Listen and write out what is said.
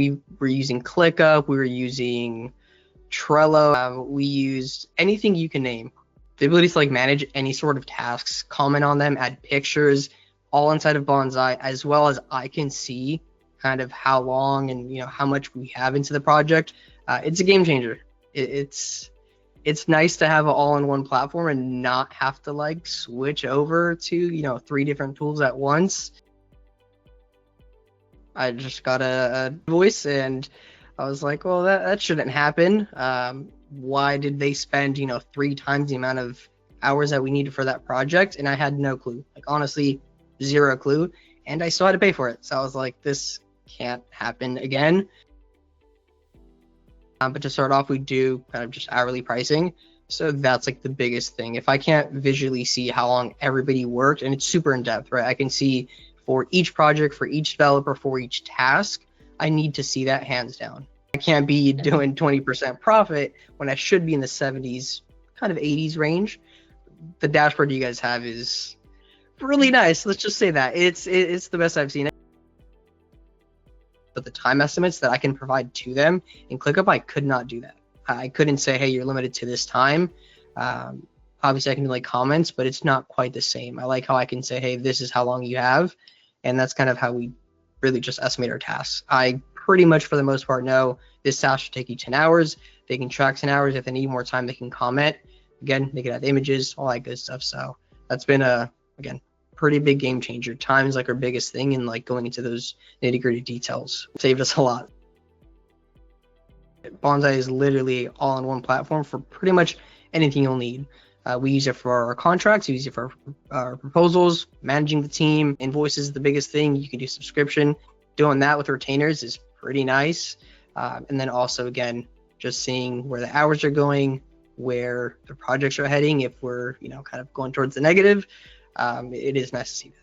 We were using ClickUp, we were using Trello, we used anything you can name. The ability to like manage any sort of tasks, comment on them, add pictures, all inside of Bonsai, as well as I can see kind of how long and how much we have into the project. It's a game changer. It's nice to have an all-in-one platform and not have to like switch over to 3 different tools at once. I just got a voice and I was like, well, that shouldn't happen. Why did they spend 3 times the amount of hours that we needed for that project? And I had no clue, like honestly, 0 clue, and I still had to pay for it. So I was like, this can't happen again. But to start off, we do kind of just hourly pricing. So that's like the biggest thing. If I can't visually see how long everybody worked, and it's super in depth, right? I can see for each project, for each developer, for each task, I need to see that hands down. I can't be doing 20% profit when I should be in the 70s, kind of 80s range. The dashboard you guys have is really nice. Let's just say that. It's the best I've seen. But the time estimates that I can provide to them in ClickUp, I could not do that. I couldn't say, hey, you're limited to this time. Obviously, I can do like comments, but it's not quite the same. I like how I can say, hey, this is how long you have. And that's kind of how we really just estimate our tasks. I pretty much, for the most part, know this task should take you 10 hours. They can track 10 hours. If they need more time, they can comment. Again, they can add images, all that good stuff. So that's been again, pretty big game changer. Time is like our biggest thing, and like going into those nitty gritty details saved us a lot. Bonsai is literally all in one platform for pretty much anything you'll need. We use it for our contracts, we use it for our proposals, managing the team. Invoices is the biggest thing. You can do subscription. Doing that with retainers is pretty nice. And then also, again, just seeing where the hours are going, where the projects are heading. If we're, kind of going towards the negative, it is nice to see that.